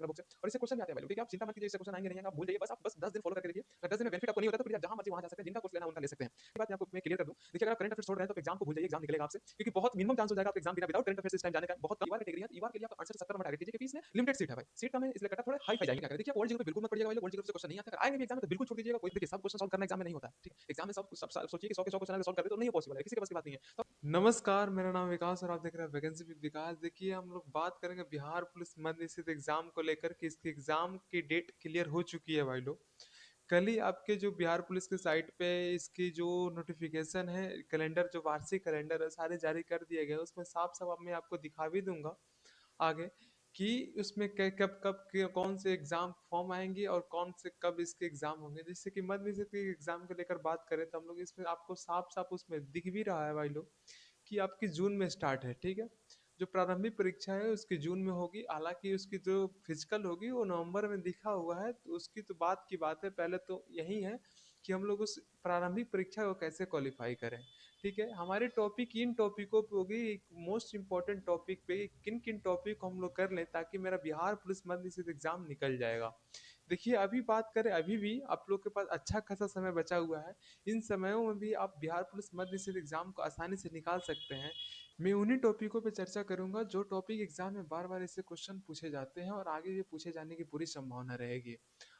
Question book से और इससे क्वेश्चन भी आते हैं भाई लोग, ठीक है? आप चिंता मत कीजिए, इससे क्वेश्चन आएंगे नहीं आएंगे, आप भूल जाइए, बस आप 10 दिन फॉलो करके देखिए। अगर 10 दिन में बेनिफिट आपको नहीं होता तो फिर आप जहां मर्जी वहां जा सकते हैं, जिनका कोर्स लेना है उनका ले सकते हैं। ये बात मैं आपको मैं क्लियर कर दूं। देखिए अगर आप करंट अफेयर्स छोड़ रहे हैं तो एग्जाम को भूल जाइए, एग्जाम निकलेगा आपसे, क्योंकि बहुत मिनिमम चांस हो जाएगा आपका एग्जाम बिना विदाउट करंट अफेयर्स इस टाइम जाने का। बहुत कम ईआर कैटेगरी है, ईआर के लिए आप 68 से 70 नंबर टारगेट कीजिए, क्योंकि इसमें लिमिटेड सीट है भाई, सीट कम है इसलिए कट ऑफ थोड़े हाई फाई जाएंगे। क्या करें, देखिए आप ओल्ड जीरो पे बिल्कुल मत पड़िएगा भाई, ओल्ड जीरो से क्वेश्चन नहीं आता, अगर आएंगे भी एग्जाम में तो बिल्कुल छोड़ दीजिएगा। कोई देखिए सब क्वेश्चन सॉल्व करना एग्जाम में नहीं होता है, ठीक है? एग्जाम में सब सोचिए कि 100 के 100 क्वेश्चन सॉल्व कर दे तो नहीं पॉसिबल है, किसी के बस की बात नहीं है। तो नमस्कार, मेरा नाम विकास और आप देख रहे हैं वैकेंसी विद विकास। देखिए हम लोग बात करेंगे बिहार पुलिस मद निषेध एग्जाम को लेकर कि इसकी एग्जाम की डेट क्लियर हो चुकी है भाई लोग। कल ही आपके जो बिहार पुलिस के साइट पे इसकी जो नोटिफिकेशन है, कैलेंडर जो वार्षिक कैलेंडर है सारे जारी कर दिए गए। उसमें साफ साफ अब मैं आपको दिखा भी दूंगा आगे कि उसमें कब कब कौन से एग्जाम फॉर्म आएंगे और कौन से कब इसके एग्जाम होंगे। जैसे कि मध्य निषेध के एग्जाम को लेकर बात करें तो हम लोग इसमें आपको साफ साफ उसमें दिख भी रहा है भाई लोग कि आपकी जून में स्टार्ट है, ठीक है? जो प्रारंभिक परीक्षा है उसकी जून में होगी, हालांकि उसकी जो फिजिकल होगी वो नवंबर में लिखा हुआ है। तो उसकी तो बात की बात है, पहले तो यही है कि हम लोग उस प्रारंभिक परीक्षा को कैसे क्वालिफाई करें। ठीक है, हमारे टॉपिक इन टॉपिकों पे होगी, एक मोस्ट इंपॉर्टेंट टॉपिक पे किन किन टॉपिक को हम लोग कर लें ताकि मेरा बिहार पुलिस मद निषेध एग्जाम निकल जाएगा। देखिए अभी बात करें, अभी भी आप लोग के पास अच्छा खासा समय बचा हुआ है। इन समयों में भी आप बिहार पुलिस मद निषेध एग्जाम को आसानी से निकाल सकते हैं। मैं उन्हीं टॉपिकों पे चर्चा करूंगा जो टॉपिक एग्जाम में बार बार इससे क्वेश्चन पूछे जाते हैं और आगे भी पूछे जाने की पूरी संभावना रहेगी।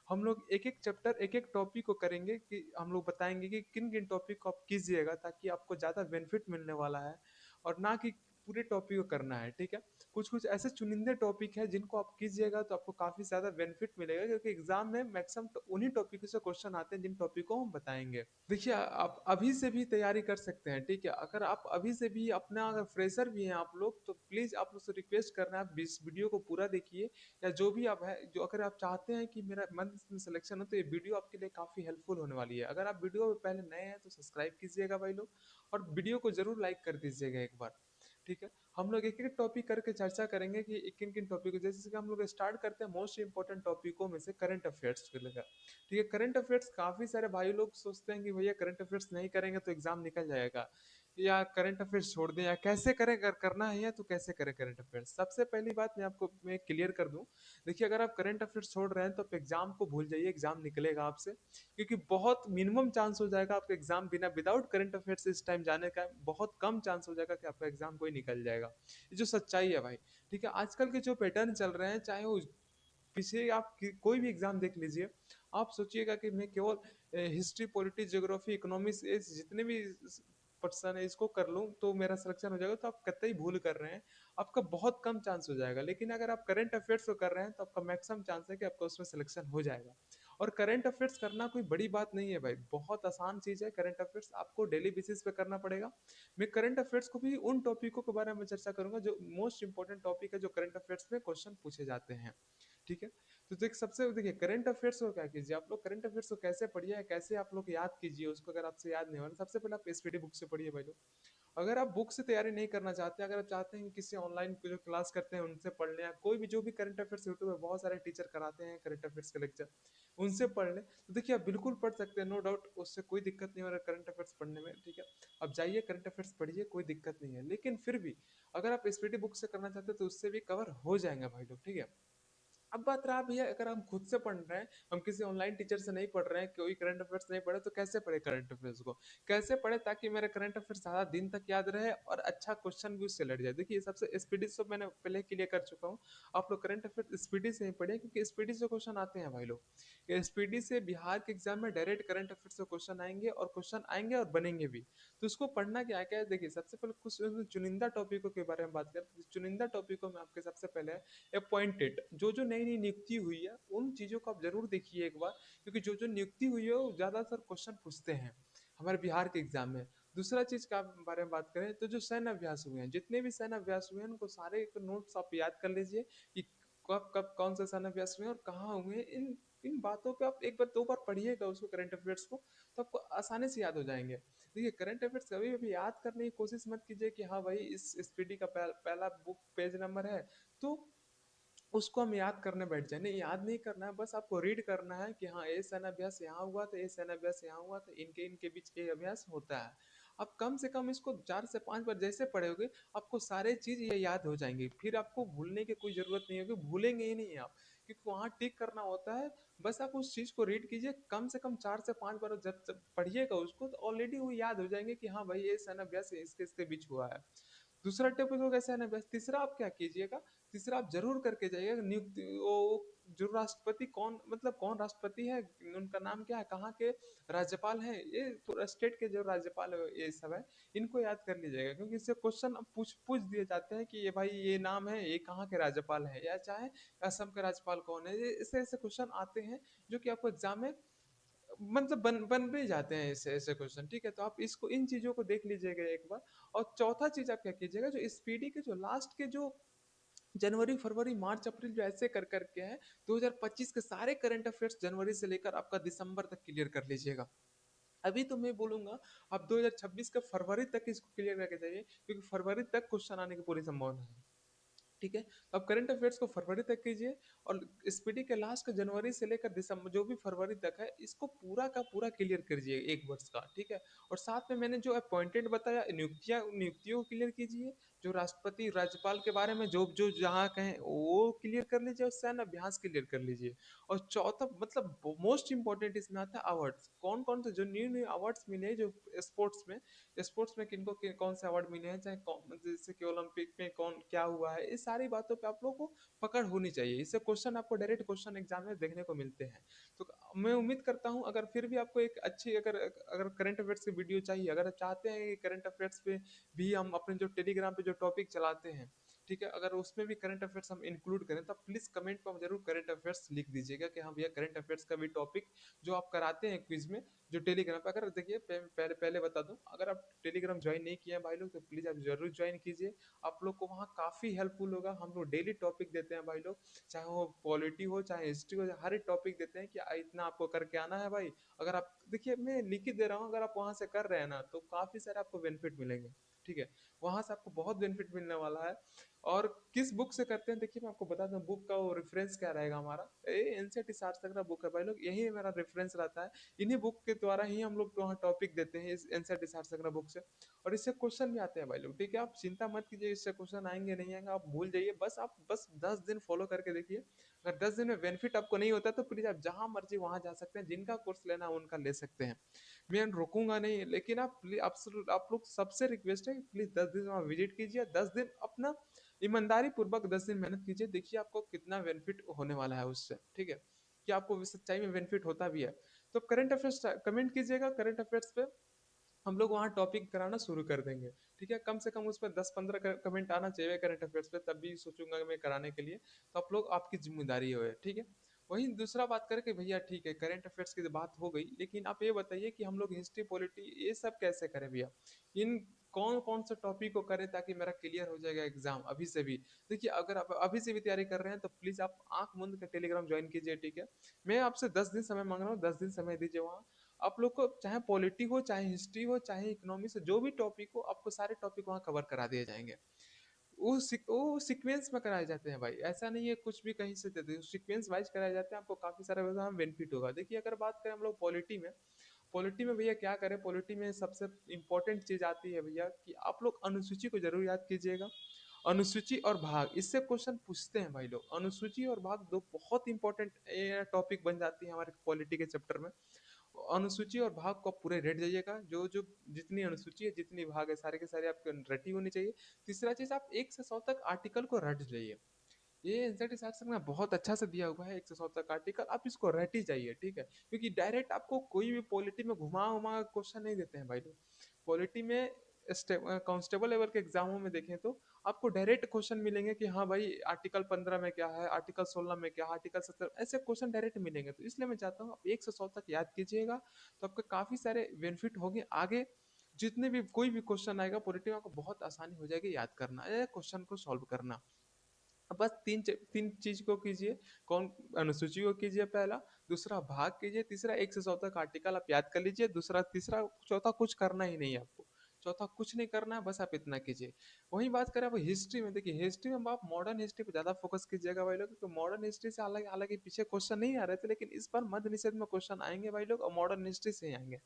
हम लोग एक एक चैप्टर एक एक टॉपिक को करेंगे कि हम लोग बताएंगे कि किन किन टॉपिक को आप कीजिएगा ताकि आपको ज़्यादा बेनिफिट मिलने वाला है, और ना कि पूरे टॉपिक को करना है, ठीक है? कुछ कुछ ऐसे चुनिंदे टॉपिक है जिनको आप कीजिएगा तो आपको काफ़ी ज़्यादा बेनिफिट मिलेगा, क्योंकि एग्जाम में मैक्सिमम उन्हीं टॉपिक से क्वेश्चन आते हैं जिन टॉपिक को हम बताएंगे। देखिए आप अभी से भी तैयारी कर सकते हैं, ठीक है? अगर आप अभी से भी अपना, अगर फ्रेशर भी हैं आप लोग, तो प्लीज़ आप लोग से रिक्वेस्ट कर रहे हैं आप इस वीडियो को पूरा देखिए। या जो भी आप है, जो अगर आप चाहते हैं कि मेरा मंथ में सिलेक्शन हो तो ये वीडियो आपके लिए काफ़ी हेल्पफुल होने वाली है। अगर आप वीडियो में पहले नए हैं तो सब्सक्राइब कीजिएगा भाई लोग, और वीडियो को जरूर लाइक कर दीजिएगा एक बार, ठीक है? हम लोग एक एक टॉपिक करके चर्चा करेंगे कि किन किन टॉपिक को, जैसे कि हम लोग स्टार्ट करते हैं मोस्ट इंपॉर्टेंट टॉपिकों में से करंट अफेयर्स को लेकर। ठीक है, करंट अफेयर्स काफ़ी सारे भाई लोग सोचते हैं कि भैया करंट अफेयर्स नहीं करेंगे तो एग्जाम निकल जाएगा, या करंट अफेयर्स छोड़ दें, या कैसे करें, अगर करना है तो कैसे करें करंट अफेयर्स। सबसे पहली बात मैं क्लियर कर दूं। देखिए अगर आप करंट अफेयर्स छोड़ रहे हैं तो आप एग्जाम को भूल जाइए, एग्जाम निकलेगा आपसे, क्योंकि बहुत मिनिमम चांस हो जाएगा आपका एग्जाम बिना विदाउट करंट अफेयर्स इस टाइम जाने का। बहुत कम चांस हो जाएगा कि आपका एग्जाम कोई निकल जाएगा। ये जो सच्चाई है भाई, ठीक है? आजकल के जो पैटर्न चल रहे हैं, चाहे वो पीछे आप कोई भी एग्जाम देख लीजिए, आप सोचिएगा कि मैं केवल हिस्ट्री, पॉलिटिक्स, ज्योग्राफी, इकोनॉमिक्स, जितने भी पर्सन है इसको कर लूँ तो मेरा सिलेक्शन हो जाएगा, तो आप कतई भूल कर रहे हैं। आपका बहुत कम चांस हो जाएगा। लेकिन अगर आप करंट अफेयर्स को कर रहे हैं तो आपका मैक्सिमम चांस है कि आपका उसमें सिलेक्शन हो जाएगा। और करंट अफेयर्स करना कोई बड़ी बात नहीं है भाई, बहुत आसान चीज़ है। करंट अफेयर्स आपको डेली बेसिस पे करना पड़ेगा। मैं करंट अफेयर्स को भी उन टॉपिकों के बारे में चर्चा करूंगा जो मोस्ट इंपॉर्टेंट टॉपिक है, जो करंट अफेयर्स में क्वेश्चन पूछे जाते हैं, ठीक है? तो सबसे देखिए करंट अफेयर्स को क्या कीजिए, आप लोग करंट अफेयर्स को कैसे पढ़िए, कैसे आप लोग याद कीजिए उसको। अगर आपसे याद नहीं हो रहा, सबसे पहले आप एसपीडी बुक से पढ़िए भाई लोग। अगर आप बुक से तैयारी नहीं करना चाहते, अगर आप चाहते हैं कि किसी ऑनलाइन जो क्लास करते हैं उनसे पढ़ लें, या कोई भी जो भी करंट अफेयर्स यूट्यूब में बहुत सारे टीचर कराते हैं करंट अफेयर्स के लेक्चर, उनसे पढ़ लें, तो देखिए आप बिल्कुल पढ़ सकते हैं, नो डाउट, उससे कोई दिक्कत नहीं हो रहा करंट अफेयर्स पढ़ने में, ठीक है? अब जाइए करंट अफेयर्स पढ़िए, कोई दिक्कत नहीं है। लेकिन फिर भी अगर आप एसपीडी बुक से करना चाहते हैं तो उससे भी कवर हो जाएंगे भाई लोग, ठीक है? अब बात रहा भैया, अगर हम खुद से पढ़ रहे हैं, हम किसी ऑनलाइन टीचर से नहीं पढ़ रहे हैं, कोई करंट अफेयर्स नहीं पढ़े, तो कैसे पढ़े करंट अफेयर्स को? कैसे पढ़े ताकि मेरा करंट अफेयर्स ज्यादा दिन तक याद रहे और अच्छा क्वेश्चन भी उससे लड़ जाए? देखिए सबसे स्पीडी से मैंने पहले क्लियर कर चुका हूँ। आप लोग करंट अफेयर्स स्पीडी से ही पढ़े, क्योंकि स्पीडी से क्वेश्चन आते हैं भाई लोग। स्पीडी से बिहार के एग्जाम में डायरेक्ट करंट अफेयर्स से क्वेश्चन आएंगे, और क्वेश्चन आएंगे और बनेंगे भी। तो उसको पढ़ना क्या क्या है, देखिए सबसे पहले कुछ चुनिंदा टॉपिकों के बारे में बात करते हैं। चुनिंदा टॉपिकों में आपके सबसे पहले अपॉइंटेड, जो जो नई नई नियुक्ति हुई है उन चीज़ों को आप जरूर देखिए एक बार, क्योंकि जो जो नियुक्ति हुई है वो ज़्यादातर क्वेश्चन पूछते हैं हमारे बिहार के एग्जाम में। दूसरा चीज का बारे में बात करें तो जो सैन्य अभ्यास हुए हैं, जितने भी सैन्य अभ्यास हुए हैं उनको सारे नोट्स आप याद कर लीजिए कि कब कब कौन से सैन्य अभ्यास हुए हैं और कहाँ हुए हैं। इन इन बातों पे आप एक बार दो बार पढ़िएगा उसको, करंट अफेयर्स को, तो आपको आसानी से याद हो जाएंगे। देखिए करंट अफेयर्स कभी भी याद करने की कोशिश मत कीजिए कि हाँ भाई इस पीडी का पहला बुक पेज नंबर है तो उसको हम याद करने बैठ जाए। नहीं, याद नहीं करना है, बस आपको रीड करना है कि हाँ ये सैन्य अभ्यास यहाँ हुआ था, ये सैन्य अभ्यास यहाँ हुआ था, इनके इनके बीच ये अभ्यास होता है। आप कम से कम इसको 4 से 5 बार जैसे पढ़ोगे आपको सारे चीज ये याद हो जाएंगे, फिर आपको भूलने की कोई जरूरत नहीं होगी, भूलेंगे ही नहीं आप। क्योंकि वहाँ टिक करना होता है। बस आप उस चीज़ को रीड कीजिए, कम से कम 4 से 5 बार जब जब पढ़िएगा उसको, तो ऑलरेडी वो याद हो जाएँगे कि हाँ भाई, ये सैन्याभ्यास इसके बीच हुआ है। दूसरा टॉपिक हो गया सैन्याभ्यास। तीसरा आप क्या कीजिएगा, तीसरा आप ज़रूर करके जाइएगा नियुक्ति, वो जो राष्ट्रपति कौन, मतलब कौन राष्ट्रपति है, उनका नाम क्या है, कहाँ के राज्यपाल हैं, ये पूरा स्टेट के जो राज्यपाल है ये सब है, इनको याद कर लीजिएगा, क्योंकि इससे क्वेश्चन पूछ पूछ दिए जाते हैं कि ये भाई ये नाम है, ये कहाँ के राज्यपाल है, या चाहे असम के राज्यपाल कौन है। ये ऐसे ऐसे क्वेश्चन आते हैं जो कि आपको एग्जाम में मतलब बन भी जाते हैं ऐसे ऐसे क्वेश्चन। ठीक है, तो आप इसको इन चीज़ों को देख लीजिएगा एक बार। और चौथा चीज़ आप क्या कीजिएगा, जो स्पीडी के जो लास्ट के जो जनवरी फरवरी मार्च अप्रैल जो ऐसे कर करके हैं, 2025 के सारे करंट अफेयर्स जनवरी से लेकर आपका दिसंबर तक क्लियर कर लीजिएगा। अभी तो मैं बोलूंगा आप 2026 के फरवरी तक इसको क्लियर करके जाइए, क्योंकि फरवरी तक क्वेश्चन आने की पूरी संभावना है। ठीक है, तो आप करंट अफेयर्स को फरवरी तक कीजिए, और स्पीडी के लास्ट का जनवरी से लेकर दिसंबर जो भी फरवरी तक है, इसको पूरा का पूरा क्लियर कीजिए एक वर्ष का। ठीक है, और साथ में मैंने जो अपॉइंटेड बताया, नियुक्तियों को क्लियर कीजिए, जो राष्ट्रपति राज्यपाल के बारे में जो जो जहाँ कहें वो क्लियर कर लीजिए, और सैन्य अभ्यास क्लियर कर लीजिए। और चौथा मतलब मोस्ट इंपॉर्टेंट इसमें आता है अवार्ड्स, कौन कौन से जो न्यू न्यू अवार्ड्स मिले हैं जो स्पोर्ट्स में किनको कौन से अवार्ड मिले हैं, चाहे जैसे कि ओलंपिक में कौन क्या हुआ है, इस सारी बातों पे आप लोगों को पकड़ होनी चाहिए। इससे क्वेश्चन आपको डायरेक्ट क्वेश्चन एग्जाम में देखने को मिलते हैं। तो मैं उम्मीद करता हूँ, अगर फिर भी आपको एक अच्छी अगर अगर करंट अफेयर्स की वीडियो चाहिए, अगर आप चाहते हैं कि करंट अफेयर्स पे भी हम अपने जो टेलीग्राम पे जो टॉपिक चलाते हैं, ठीक है, अगर उसमें भी करंट अफेयर्स हम इंक्लूड करें, तो प्लीज कमेंट पर जरूर करंट अफेयर्स लिख दीजिएगा कि हाँ भैया करंट अफेयर्स का भी टॉपिक जो आप कराते हैं क्विज में, जो टेलीग्राम पे, अगर देखिए पहले पहले बता दूं, अगर आप टेलीग्राम ज्वाइन नहीं किए हैं भाई लोग, तो प्लीज आप जरूर ज्वाइन कीजिए। आप लोग को वहाँ काफी हेल्पफुल होगा। हम लोग डेली टॉपिक देते हैं भाई लोग, चाहे वो पॉलिटी हो चाहे हिस्ट्री हो, हर एक टॉपिक देते हैं कि इतना आपको करके आना है भाई। अगर आप देखिए मैं लिख ही दे रहा हूँ, अगर आप वहाँ से कर रहे हैं ना, तो काफी सारे आपको बेनिफिट मिलेंगे। ठीक है, वहां से आपको बहुत बेनिफिट मिलने वाला है। और किस बुक से करते हैं, देखिए मैं आपको बता दूं बुक का वो रेफरेंस क्या रहेगा हमारा, ये एनसीईआरटी सार्थक का बुक है भाई लोग, यही मेरा रेफरेंस रहता है। इन्हीं बुक के द्वारा ही हम लोग वहाँ टॉपिक देते हैं, इस एनसीईआरटी सार्थक बुक से। और इससे क्वेश्चन भी आते हैं भाई लोग। ठीक है, आप चिंता मत कीजिए, इससे क्वेश्चन आएंगे नहीं आएंगे आप भूल जाइए, बस 10 दिन फॉलो करके देखिए। अगर 10 दिन में बेनिफिट आपको नहीं होता, तो प्लीज आप जहां मर्जी वहां जा सकते हैं, जिनका कोर्स लेना है उनका ले सकते हैं। मैं रोकूंगा नहीं, लेकिन आप लोग सबसे रिक्वेस्ट है कि प्लीज 10 दिन वहाँ विजिट कीजिए, 10 दिन अपना ईमानदारी पूर्वक 10 दिन मेहनत कीजिए, देखिए आपको कितना बेनिफिट होने वाला है उससे। ठीक है, कि आपको सच्चाई में बेनिफिट होता भी है। तो करंट अफेयर्स कमेंट कीजिएगा, करंट अफेयर्स पे हम लोग वहाँ टॉपिक कराना शुरू कर देंगे। ठीक है, कम से कम उस पर 10-15 कमेंट आना चाहिए करंट अफेयर्स पे, तब भी सोचूंगा मैं कराने के लिए। तो आप लोग, आपकी जिम्मेदारी है। ठीक है, वही दूसरा बात करके भैया, ठीक है करंट अफेयर्स की तो बात हो गई, लेकिन आप ये बताइए कि हम लोग हिस्ट्री पॉलिटी ये सब कैसे करें भैया, इन कौन कौन से टॉपिक को करें ताकि मेरा क्लियर हो जाएगा एग्जाम अभी से भी। देखिए, अगर आप अभी से भी तैयारी कर रहे हैं, तो प्लीज आप आंख मूंद के टेलीग्राम ज्वाइन कीजिए। ठीक है, मैं आपसे 10 दिन समय मांग रहा हूँ, 10 दिन समय दीजिए वहाँ। आप लोग को चाहे पॉलिटी हो चाहे हिस्ट्री हो चाहे इकोनॉमिक्स हो, जो भी टॉपिक हो, आपको सारे टॉपिक वहाँ कवर करा दिए जाएंगे। वो सीक्वेंस में कराए जाते हैं भाई, ऐसा नहीं है कुछ भी कहीं से दे दे, सीक्वेंस वाइज कराए जाते हैं, आपको काफी सारा बेनिफिट होगा। देखिए, अगर बात करें हम लोग पॉलिटी में भैया क्या करें, पॉलिटी में सबसे इंपॉर्टेंट चीज आती है भैया कि आप लोग अनुसूची को जरूर याद कीजिएगा। अनुसूची और भाग, इससे क्वेश्चन पूछते हैं भाई लोग। अनुसूची और भाग दो बहुत इंपॉर्टेंट टॉपिक बन जाती है हमारे पॉलिटी के चैप्टर में। अनुसूची और भाग को आप पूरे रट जाइएगा, जो जो जितनी अनुसूची है जितनी भाग है सारे के सारे आपको रटी होनी चाहिए। तीसरा चीज, आप 1 से 100 तक आर्टिकल को रट जाइए। ये एनसीईआरटी शासन में बहुत अच्छा से दिया हुआ है, 100 तक आर्टिकल, आप इसको रट ही जाइए। ठीक है, क्योंकि डायरेक्ट आपको कोई भी पॉलिटी में घुमा उमा क्वेश्चन नहीं देते हैं भाई लोग। पॉलिटी में कांस्टेबल लेवल के एग्जामों में देखें तो आपको डायरेक्ट क्वेश्चन मिलेंगे कि हाँ भाई आर्टिकल 15 में क्या है, आर्टिकल 16 में क्या है, आर्टिकल 17, ऐसे क्वेश्चन डायरेक्ट मिलेंगे। तो इसलिए मैं चाहता हूँ आप 1 से 100 तक याद कीजिएगा, तो आपके काफी सारे बेनिफिट होंगे आगे। जितने भी कोई भी क्वेश्चन आएगा पॉलिटी में, आपको बहुत आसानी हो जाएगी याद करना या क्वेश्चन को सॉल्व करना। अब बस तीन चीज को कीजिए। कौन, अनुसूची को कीजिए पहला, दूसरा भाग कीजिए, तीसरा 1 से 100 तक आर्टिकल आप याद कर लीजिए, दूसरा तीसरा चौथा कुछ करना ही नहीं है आपको। चौथा कुछ नहीं करना है, बस आप इतना कीजिए। वही बात करें अब हिस्ट्री में, देखिए हिस्ट्री में आप मॉडर्न हिस्ट्री पे ज्यादा फोकस कीजिएगा भाई लोग, क्योंकि मॉडर्न हिस्ट्री से हालांकि हालांकि पीछे क्वेश्चन नहीं आ रहे थे, लेकिन इस बार मध्य निषेध में क्वेश्चन आएंगे भाई लोग, और मॉडर्न हिस्ट्री से ही आएंगे।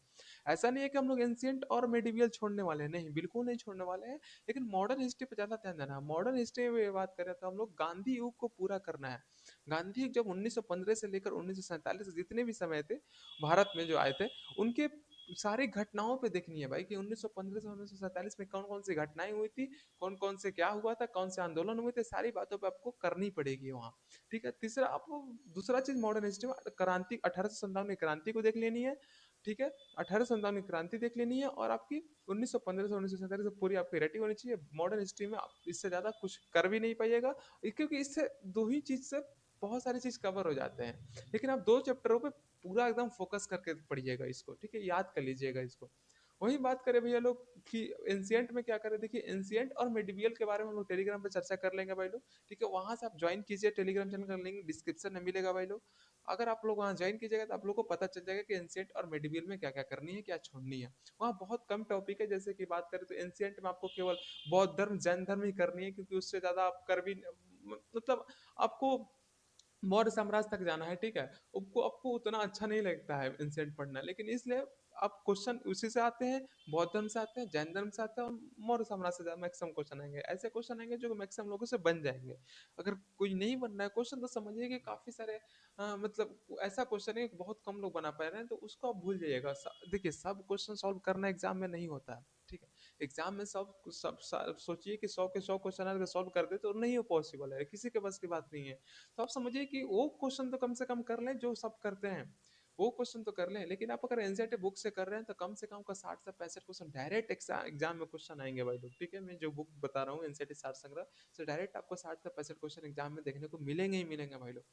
ऐसा नहीं है कि हम लोग एंशियंट और मेडिवियल छोड़ने वाले हैं, नहीं बिल्कुल नहीं छोड़ने वाले हैं। लेकिन मॉडर्न हिस्ट्री पे ज्यादा ध्यान देना है। मॉडर्न हिस्ट्री में बात करें तो हम लोग गांधी युग को पूरा करना है। गांधी जब 1915 से लेकर 1947 जितने भी समय थे भारत में जो आए थे, उनके सारी घटनाओं पे देखनी है भाई कि 1915 से 1947 में कौन कौन सी घटनाएं हुई थी, कौन कौन से क्या हुआ था, कौन से आंदोलन हुए थे, सारी बातों पे आपको करनी पड़ेगी वहाँ। ठीक है। तीसरा आपको दूसरा चीज मॉडर्न हिस्ट्री में क्रांति 1857 में क्रांति को देख लेनी है। ठीक है। 1857 में क्रांति देख लेनी है, और आपकी 1915 से 1947 से पूरी आपकी रेटिंग होनी चाहिए। मॉडर्न हिस्ट्री में आप इससे ज्यादा कुछ कर भी नहीं पाइएगा, क्योंकि इससे दो ही चीज से बहुत सारी चीज कवर हो जाते हैं। लेकिन आप दो चैप्टरों पे पूरा एकदम फोकस करके पढ़िएगा इसको, ठीक है, याद कर लीजिएगा इसको। वही बात करें भैया लोग कि एंशियंट में क्या करें, देखिए एंशियंट और मेडिवियल के बारे में हम लोग टेलीग्राम पे चर्चा कर लेंगे भाई लोग। ठीक है, वहां से आप ज्वाइन कीजिए, टेलीग्राम चैनल का लिंक डिस्क्रिप्शन में मिलेगा भाई लोग। अगर आप लोग वहाँ ज्वाइन कीजिएगा तो आप लोग को पता चल जाएगा कि एंशियंट और मेडिवियल में क्या क्या करनी है, क्या छोड़नी है। वहाँ बहुत कम टॉपिक है, जैसे कि बात करें तो एंशियंट में आपको केवल बौद्ध धर्म जैन धर्म ही करनी है, क्योंकि उससे ज्यादा आप कर भी मतलब आपको मौर्य साम्राज्य तक जाना है। ठीक है, आपको आपको उतना अच्छा नहीं लगता है इंसिडेंट पढ़ना, लेकिन इसलिए आप क्वेश्चन उसी से आते हैं, बौद्ध धर्म से आते हैं, जैन धर्म से आते हैं, और मौर्य साम्राज्य से मैक्सिमम क्वेश्चन आएंगे। ऐसे क्वेश्चन आएंगे जो मैक्सिमम लोगों से बन जाएंगे। अगर कोई नहीं बन रहा है क्वेश्चन, तो समझिए कि काफी सारे मतलब ऐसा क्वेश्चन है कि बहुत कम लोग बना पा रहे हैं, तो उसको आप भूल जाइएगा। देखिए, सब क्वेश्चन सॉल्व करना एग्जाम में नहीं होता है। ठीक है, एग्जाम में सब सोचिए कि 100 के 100 क्वेश्चन अगर सॉल्व कर दे तो नहीं हो पॉसिबल है, किसी के बस की बात नहीं है। तो आप समझिए कि वो क्वेश्चन तो कम से कम कर लें जो सब करते हैं, वो क्वेश्चन तो कर लें। लेकिन आप अगर एनसीईआरटी बुक से कर रहे हैं तो कम से कम का 60 से 65 क्वेश्चन डायरेक्ट एग्जाम में क्वेश्चन आएंगे भाई लोग। ठीक है, मैं जो बुक बता रहा हूँ एनसीईआरटी सार संग्रह से, डायरेक्ट आपको 60 से 65 क्वेश्चन एग्जाम में देखने को मिलेंगे ही मिलेंगे भाई लोग।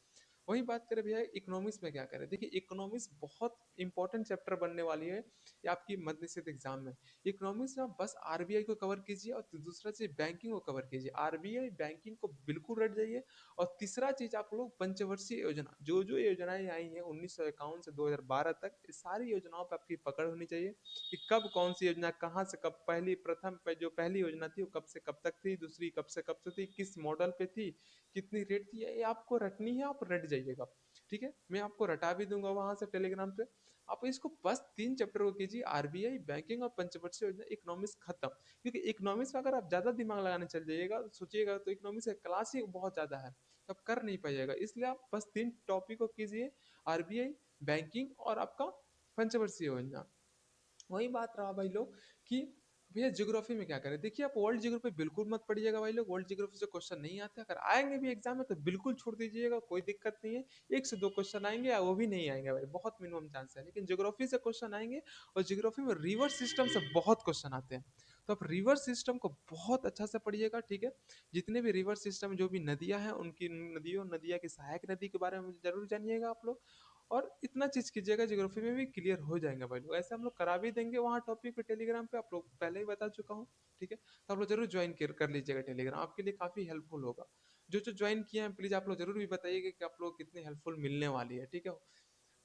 वही बात करें भैया इकोनॉमिक्स में क्या करें, देखिए इकोनॉमिक्स बहुत इंपॉर्टेंट चैप्टर बनने वाली है ये आपकी मध्य निषेध एग्जाम में। इकोनॉमिक्स में आप बस आरबीआई को कवर कीजिए, और दूसरा चीज बैंकिंग को कवर कीजिए। आरबीआई बैंकिंग को बिल्कुल रट जाइए। और तीसरा चीज आप लोग पंचवर्षीय योजना, जो जो योजनाएं आई हैं 1951 से 2012 तक, इस सारी योजनाओं पर आपकी पकड़ होनी चाहिए कि कब कौन सी योजना कहाँ से कब, पहली प्रथम जो पहली योजना थी वो कब से कब तक थी, दूसरी कब से कब तक थी, किस मॉडल पे थी, कितनी रेट थी, ये आपको रटनी है, आप रट जाइएगा। ठीक है, मैं आपको रटा भी दूंगा वहां से टेलीग्राम पे। आप इसको बस 3 चैप्टर को कीजिए, आरबीआई बैंकिंग और पंचवर्षीय योजना, इकोनॉमिक्स खत्म। क्योंकि इकोनॉमिक्स में अगर आप ज्यादा दिमाग लगाने चल जाइएगा, सोचिएगा, तो इकोनॉमिक्स का क्लास ही बहुत ज्यादा है, तो आप कर नहीं पाइएगा। इसलिए आप बस 3 टॉपिक को कीजिए, आरबीआई, बैंकिंग और आपका पंचवर्षीय योजना। वही बात रहा भाई लोग कि भैया ज्योग्राफी में क्या करें, देखिए आप वर्ल्ड ज्योग्राफी बिल्कुल मत पढ़िएगा भाई लोग। वर्ल्ड ज्योग्राफी से क्वेश्चन नहीं आते, अगर आएंगे भी एग्जाम में तो बिल्कुल छोड़ दीजिएगा, कोई दिक्कत नहीं है। 1 से 2 क्वेश्चन आएंगे, या वो भी नहीं आएंगे भाई, बहुत मिनिमम चांस है। लेकिन ज्योग्राफी से क्वेश्चन आएंगे, और ज्योग्राफी में रिवर सिस्टम से बहुत क्वेश्चन आते हैं। तो आप रिवर सिस्टम को बहुत अच्छा से पढ़िएगा। ठीक है, जितने भी रिवर सिस्टम, जो भी नदियां हैं, उनकी नदियां की सहायक नदी के बारे में जरूर जानिएगा आप लोग। और इतना चीज कीजिएगा, ज्योग्राफी में भी क्लियर हो जाएंगे भाई लोग। ऐसे हम लोग करा भी देंगे वहाँ टॉपिक पे टेलीग्राम पे, आप लोग पहले ही बता चुका हूँ। ठीक है, तो आप लोग जरूर ज्वाइन कर लीजिएगा टेलीग्राम, आपके लिए काफी हेल्पफुल होगा। जो जो ज्वाइन किए हैं प्लीज आप लोग जरूर भी बताइएगा कि आप लोग कितनी हेल्पफुल मिलने वाली है। ठीक है।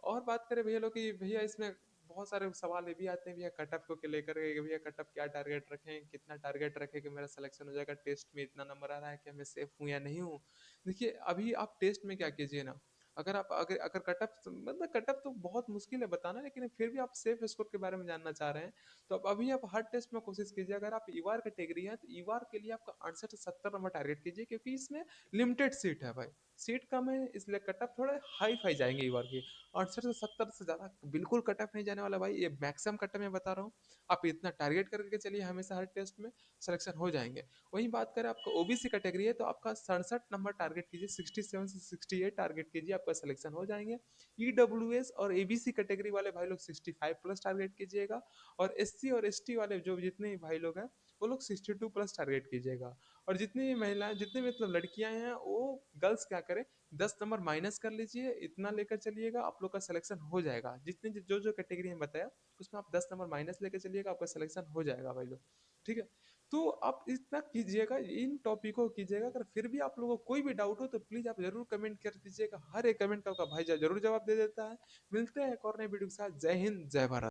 और बात करें भैया लोग कि भैया इसमें बहुत सारे सवाल ये भी आते हैं भैया कटअप को लेकर के, भैया कटअप क्या टारगेट रखें, कितना टारगेट रखें कि मेरा सिलेक्शन हो जाएगा, टेस्ट में इतना नंबर आ रहा है, क्या मैं सेफ हूँ या नहीं हूँ। देखिए अभी आप टेस्ट में क्या कीजिए ना, अगर आप अगर अगर कटअप मतलब कटअप तो बहुत मुश्किल है बताना, लेकिन फिर भी आप सेफ स्कोर के बारे में जानना चाह रहे हैं, तो अब अभी आप हर टेस्ट में कोशिश कीजिए। अगर आप ईवार कैटेगरी है तो ईवार के लिए आपका 68 से 70 नंबर टारगेट कीजिए, क्योंकि इसमें लिमिटेड सीट है भाई, सीट कम है, इसलिए कटअप थोड़े हाई फाई जाएंगे ईवार की। 68 से 70 से ज्यादा बिल्कुल कटअप नहीं जाने वाला भाई, ये मैक्सिमम कटअप मैं बता रहा हूँ। आप इतना टारगेट करके चलिए, हमेशा हर टेस्ट में सिलेक्शन हो जाएंगे। वही बात करें आपका ओबीसी कैटेगरी है, तो आपका 67 नंबर टारगेट कीजिए, 67 से 68 टारगेट कीजिए, आपका सिलेक्शन हो जाएंगे। ईडब्ल्यूएस और एबीसी कैटेगरी वाले भाई लोग 65 प्लस टारगेट कीजिएगा। और एससी और एसटी वाले जो जितने भी भाई लोग हैं, वो लोग 62 प्लस टारगेट कीजिएगा। और जितनी भी महिलाएं, जितनी भी मतलब लड़कियां हैं, वो गर्ल्स क्या करें, 10 नंबर माइनस कर लीजिए, इतना लेकर चलिएगा, आप लोग का सिलेक्शन हो जाएगा। जितनी जो जो कैटेगरी में बताया, उसमें आप 10 नंबर माइनस लेकर चलिएगा, आपका सिलेक्शन हो जाएगा भाई लोग। ठीक है, तो आप इतना कीजिएगा, इन टॉपिकों को कीजिएगा। अगर फिर भी आप लोगों को कोई भी डाउट हो तो प्लीज आप जरूर कमेंट कर दीजिएगा, हर एक कमेंट का आपका भाई जरूर जवाब दे देता है। मिलते हैं एक और नए वीडियो के साथ। जय हिंद, जय भारत।